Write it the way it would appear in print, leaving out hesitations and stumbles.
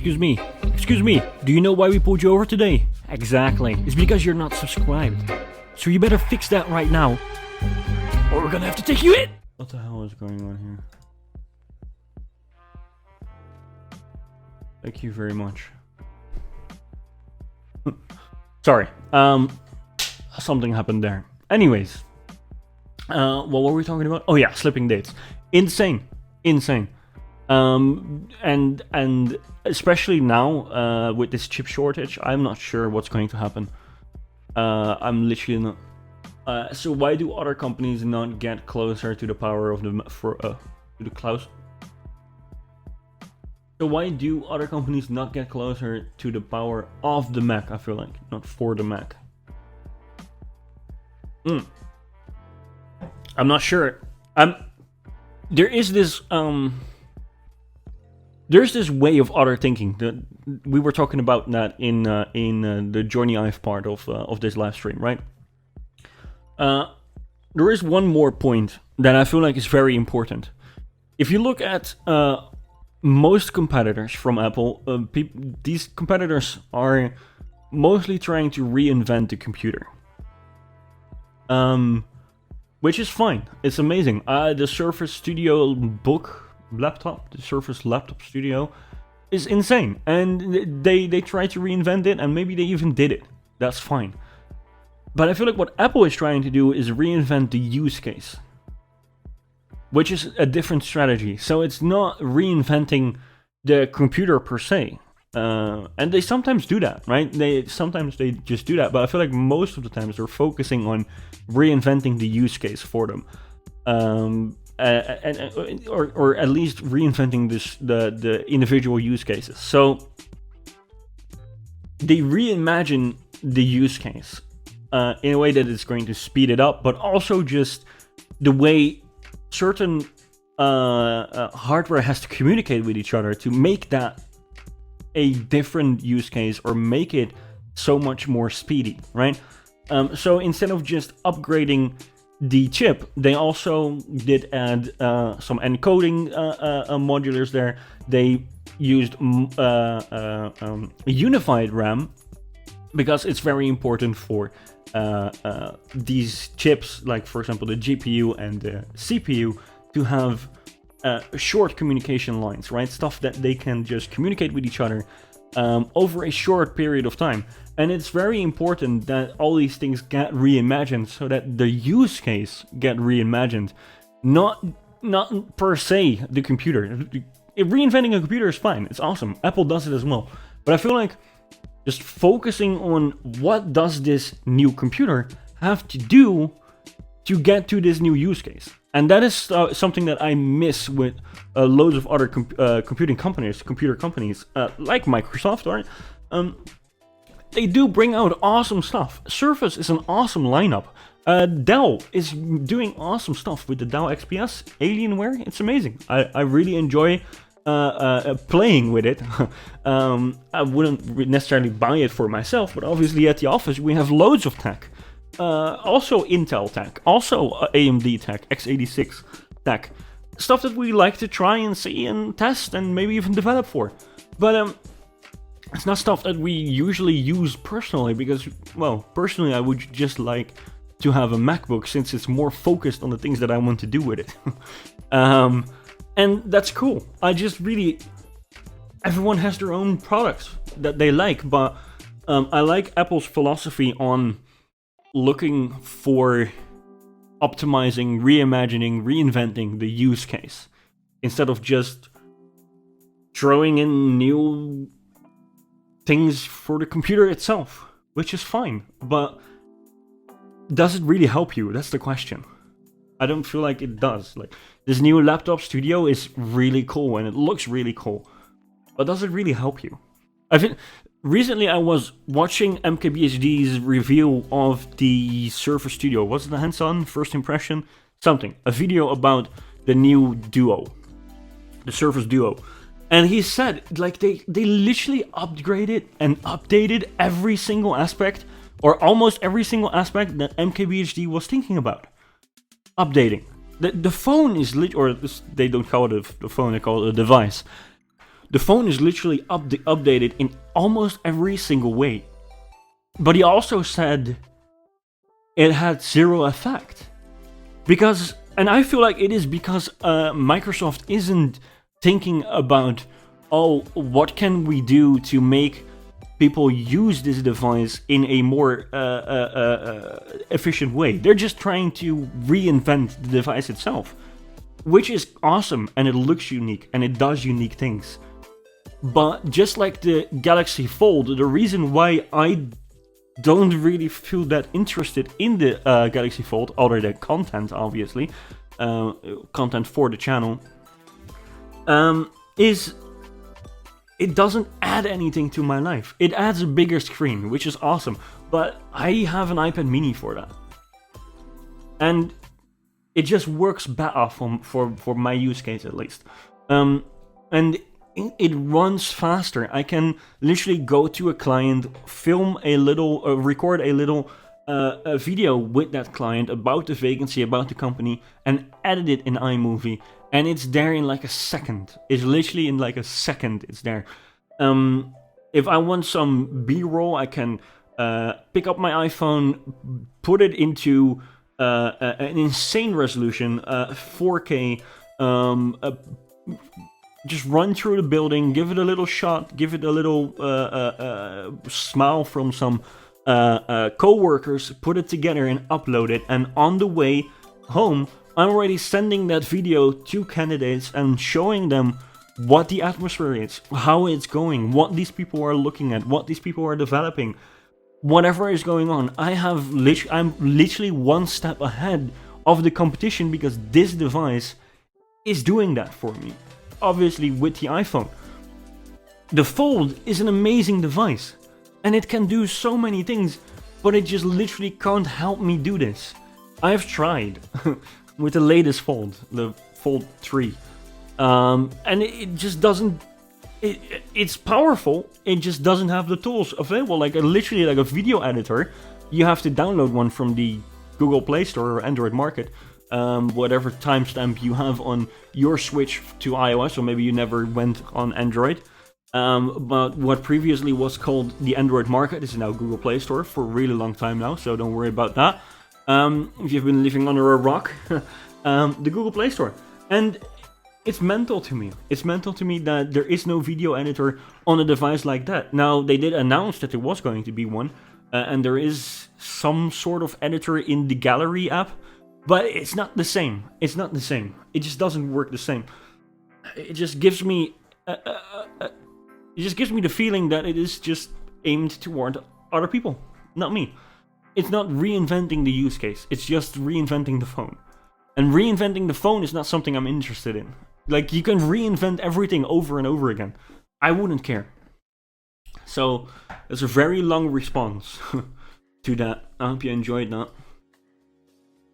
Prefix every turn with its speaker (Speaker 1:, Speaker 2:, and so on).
Speaker 1: Excuse me. Excuse me. Do you know why we pulled you over today? Exactly. It's because you're not subscribed. So you better fix that right now, or we're gonna have to take you in! What the hell is going on here? Thank you very much. Sorry. Something happened there. Anyways. What were we talking about? Oh yeah, slipping dates. Insane. Insane. And especially now, with this chip shortage, I'm not sure what's going to happen. I'm literally not. So why do other companies not get closer to the power of the to the cloud? So why do other companies not get closer to the power of the Mac? I feel like, not for the Mac. I'm not sure. There's this way of other thinking that we were talking about that in the Johnny Ive part of this live stream, right? There is one more point that I feel like is very important. If you look at most competitors from Apple, these competitors are mostly trying to reinvent the computer. Which is fine. It's amazing. The Surface Studio laptop, the Surface Laptop Studio, is insane. And they try to reinvent it, and maybe they even did it. That's fine. But I feel like what Apple is trying to do is reinvent the use case, which is a different strategy. So it's not reinventing the computer per se. And they sometimes do that, right? Sometimes they just do that, but I feel like most of the times they're focusing on reinventing the use case for them, or at least reinventing the individual use cases. So they reimagine the use case in a way that is going to speed it up, but also just the way certain hardware has to communicate with each other to make that a different use case, or make it so much more speedy, right? So instead of just upgrading the chip, they also did add some encoding modulars there. They used unified RAM, because it's very important for these chips, like for example the GPU and the CPU, to have short communication lines, right? Stuff that they can just communicate with each other over a short period of time. And it's very important that all these things get reimagined, so that the use case get reimagined, not per se the computer. Reinventing a computer is fine, it's awesome. Apple does it as well. But I feel like just focusing on what does this new computer have to do to get to this new use case. And that is something that I miss with loads of other computer companies, like Microsoft, right? They do bring out awesome stuff. Surface is an awesome lineup. Dell is doing awesome stuff with the Dell XPS Alienware. It's amazing. I really enjoy playing with it. I wouldn't necessarily buy it for myself, but obviously at the office we have loads of tech. Also Intel tech, also AMD tech, x86 tech, stuff that we like to try and see and test and maybe even develop for. But it's not stuff that we usually use personally, because, well, personally I would just like to have a MacBook, since it's more focused on the things that I want to do with it. And that's cool. Everyone has their own products that they like, but I like Apple's philosophy on looking for optimizing, reimagining, reinventing the use case, instead of just throwing in new things for the computer itself, which is fine. But does it really help you? That's the question. I don't feel like it does. Like, this new laptop studio is really cool and it looks really cool, but does it really help you? Recently I was watching MKBHD's review of the Surface Studio. Was it the hands-on first impression? Something. A video about the new Duo. The Surface Duo. And he said, like, they literally upgraded and updated every single aspect, or almost every single aspect that MKBHD was thinking about. Updating. The phone is or they don't call it the phone, they call it a device. The phone is literally updated in almost every single way. But he also said it had zero effect. Because, and I feel like it is because Microsoft isn't thinking about, oh, what can we do to make people use this device in a more efficient way. They're just trying to reinvent the device itself, which is awesome, and it looks unique, and it does unique things. But just like the Galaxy Fold, the reason why I don't really feel that interested in the Galaxy Fold, other than content, obviously, content for the channel, is it doesn't add anything to my life. It adds a bigger screen, which is awesome, but I have an iPad mini for that. And it just works better for my use case, at least. And it runs faster. I can literally go to a client, film a little, record a little a video with that client about the vacancy, about the company, and edit it in iMovie. And it's there in like a second. It's literally in like a second it's there. If I want some B-roll, I can pick up my iPhone, put it into an insane resolution, 4K, just run through the building, give it a little shot, give it a little smile from some co-workers, put it together and upload it. And on the way home, I'm already sending that video to candidates and showing them what the atmosphere is, how it's going, what these people are looking at, what these people are developing, whatever is going on. I'm literally one step ahead of the competition because this device is doing that for me. Obviously with the iPhone. The Fold is an amazing device and it can do so many things, but it just literally can't help me do this. I've tried with the latest Fold, the Fold 3, and it just doesn't, it's powerful, it just doesn't have the tools available. Like literally like a video editor, you have to download one from the Google Play Store or Android Market, whatever timestamp you have on your switch to iOS, or maybe you never went on Android. But what previously was called the Android Market is now Google Play Store for a really long time now, so don't worry about that. If you've been living under a rock, the Google Play Store. And it's mental to me. It's mental to me that there is no video editor on a device like that. Now, they did announce that there was going to be one, and there is some sort of editor in the Gallery app, but it's not the same. It's not the same. It just doesn't work the same. It just gives me the feeling that it is just aimed toward other people, not me. It's not reinventing the use case. It's just reinventing the phone. And reinventing the phone is not something I'm interested in. Like, you can reinvent everything over and over again. I wouldn't care. So, there's a very long response to that. I hope you enjoyed that.